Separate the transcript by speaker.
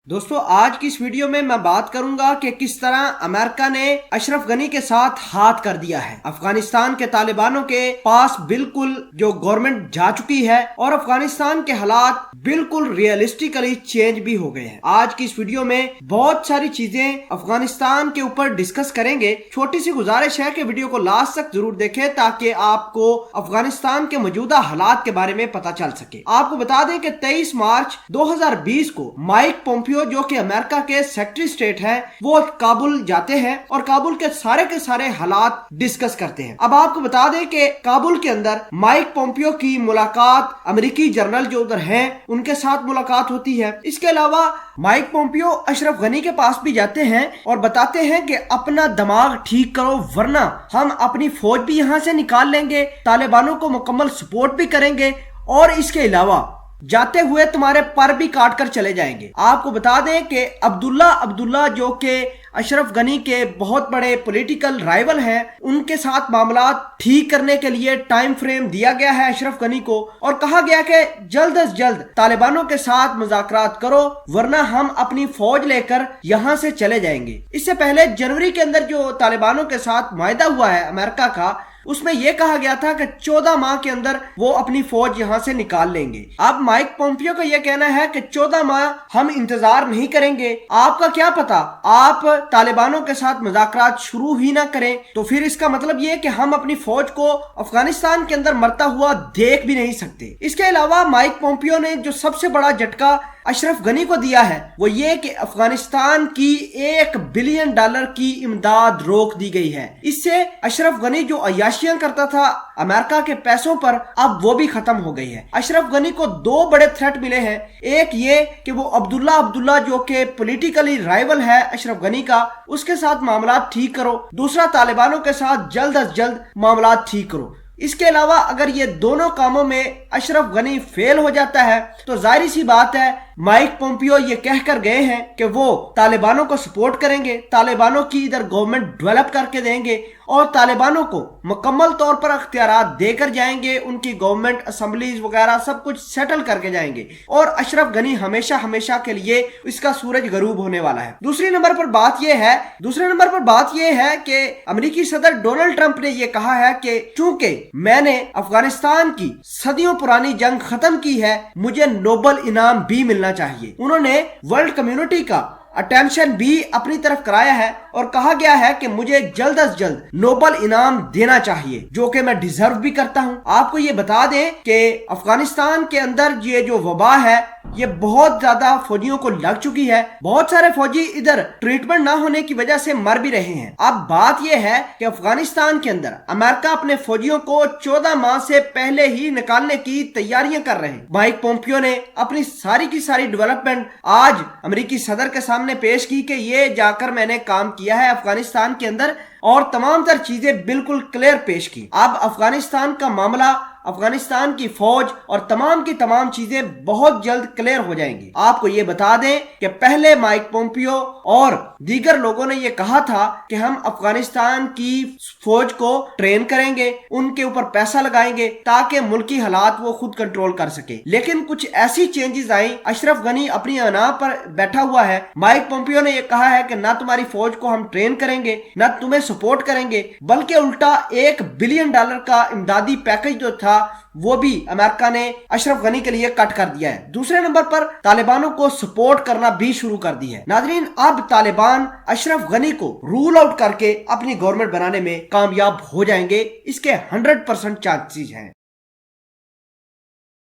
Speaker 1: दोस्तों आज की इस वीडियो में मैं बात करूंगा कि किस तरह अमेरिका ने अशरफ गनी के साथ हाथ कर दिया है। अफगानिस्तान के तालिबानों के पास बिल्कुल जो गवर्नमेंट जा चुकी है और अफगानिस्तान के हालात बिल्कुल रियलिस्टिकली चेंज भी हो गए हैं। आज की इस वीडियो में बहुत सारी चीजें अफगानिस्तान के ऊपर डिस्कस करेंगे। छोटी सी गुजारिश है कि वीडियो को लास्ट तक जरूर देखें ताकि आपको अफगानिस्तान के मौजूदा हालात के बारे में पता चल सके। आपको बता दें कि 23 मार्च 2020 को माइक पोम्पियो जो कि अमेरिका के सेक्रेटरी स्टेट है, वो काबुल जाते हैं और काबुल के सारे हालात डिस्कस करते हैं। अब आपको बता दें कि काबुल के अंदर माइक पोम्पियो की मुलाकात अमेरिकी जनरल जो उधर हैं उनके साथ मुलाकात होती है। इसके अलावा माइक पोम्पियो अशरफ गनी के पास भी जाते हैं और बताते हैं कि अपना दिमाग ठीक करो वरना हम अपनी फौज भी यहाँ से निकाल लेंगे, तालिबानों को मुकम्मल सपोर्ट भी करेंगे और इसके अलावा जाते हुए तुम्हारे पर भी काट कर चले जाएंगे। आपको बता दें कि अब्दुल्ला जो कि अशरफ गनी के बहुत बड़े पॉलिटिकल राइवल हैं, उनके साथ मामला ठीक करने के लिए टाइम फ्रेम दिया गया है अशरफ गनी को और कहा गया कि जल्द अज जल्द तालिबानों के साथ मुज़ाकरात करो वरना हम अपनी फौज लेकर यहां से चले जाएंगे। इससे पहले जनवरी के अंदर जो तालिबानों के साथ मुआहदा हुआ है अमेरिका का, उसमें यह कहा गया था कि 14 माह के अंदर वो अपनी फौज यहां से निकाल लेंगे। अब माइक पोम्पियो का यह कहना है कि 14 माह हम इंतजार नहीं करेंगे। आपका क्या पता आप तालिबानों के साथ मुज़ाकरात शुरू ही ना करें तो फिर इसका मतलब यह कि हम अपनी फौज को अफगानिस्तान के अंदर मरता हुआ देख भी नहीं सकते। इसके अलावा माइक पोम्पियो ने जो सबसे बड़ा झटका अशरफ गनी को दिया है वो ये कि अफगानिस्तान की $1 बिलियन की इमदाद रोक दी गई है। इससे अशरफ गनी जो अय्याशियां करता था अमेरिका के पैसों पर, अब वो भी खत्म हो गई है। अशरफ गनी को 2 बड़े थ्रेट मिले हैं। एक ये कि वो अब्दुल्ला जो कि पॉलिटिकली राइवल है अशरफ गनी का, उसके साथ मामला ठीक करो। दूसरा, तालिबानों के साथ जल्द अज जल्द मामला ठीक करो। इसके अलावा अगर ये दोनों कामों में अशरफ गनी फेल हो जाता है तो जाहिर सी बात है माइक पोम्पियो ये कहकर गए हैं कि वो तालिबानों को सपोर्ट करेंगे, तालिबानों की इधर गवर्नमेंट डेवलप करके देंगे और तालिबानों को मुकम्मल तौर पर अख्तियारात देकर जाएंगे, उनकी गवर्नमेंट असेंबलीज वगैरह सब कुछ सेटल करके जाएंगे और अशरफ गनी हमेशा के लिए इसका सूरज गरूब होने वाला है। दूसरे नंबर पर बात यह है कि अमेरिकी सदर डोनाल्ड ट्रंप ने यह कहा है कि चूंकि मैंने अफगानिस्तान की सदियों पुरानी जंग खत्म की है, मुझे नोबेल इनाम भी मिलना चाहिए। उन्होंने वर्ल्ड कम्युनिटी का अटेंशन भी अपनी तरफ कराया है और कहा गया है कि मुझे जल्द अज जल्द नोबेल इनाम देना चाहिए जो कि मैं डिजर्व भी करता हूं। आपको ये बता दें कि अफगानिस्तान के अंदर ये जो वबा है ये बहुत ज्यादा फौजियों को लग चुकी है। बहुत सारे फौजी इधर ट्रीटमेंट ना होने की वजह से मर भी रहे हैं। अब बात यह है कि अफगानिस्तान के अंदर अमेरिका अपने फौजियों को 14 माह से पहले ही निकालने की तैयारियां कर रहे हैं। माइक पोम्पियो ने अपनी सारी की सारी डेवलपमेंट आज अमेरिकी सदर के सामने पेश की कि ये जाकर मैंने काम किया है अफगानिस्तान के अंदर और तमाम तर चीजें बिल्कुल क्लियर पेश की। अब अफगानिस्तान का मामला, अफगानिस्तान की फौज और तमाम की तमाम चीजें बहुत जल्द क्लियर हो जाएंगी। आपको ये बता दें कि पहले माइक पोम्पियो और दीगर लोगों ने ये कहा था कि हम अफगानिस्तान की फौज को ट्रेन करेंगे, उनके ऊपर पैसा लगाएंगे ताकि मुल्की हालात वो खुद कंट्रोल कर सके। लेकिन कुछ ऐसी चेंजेस आई, अशरफ गनी अपनी अना पर बैठा हुआ है। माइक पोम्पियो ने यह कहा है कि ना तुम्हारी फौज को हम ट्रेन करेंगे ना तुम्हें सपोर्ट करेंगे, बल्कि उल्टा $1 बिलियन का इमदादी पैकेज जो था वो भी अमेरिका ने अशरफ गनी के लिए कट कर दिया है। दूसरे नंबर पर तालिबानों को सपोर्ट करना भी शुरू कर दी है। नाजरीन, अब तालिबान अशरफ गनी को रूल आउट करके अपनी गवर्नमेंट बनाने में कामयाब हो जाएंगे, इसके 100% चांसेस हैं।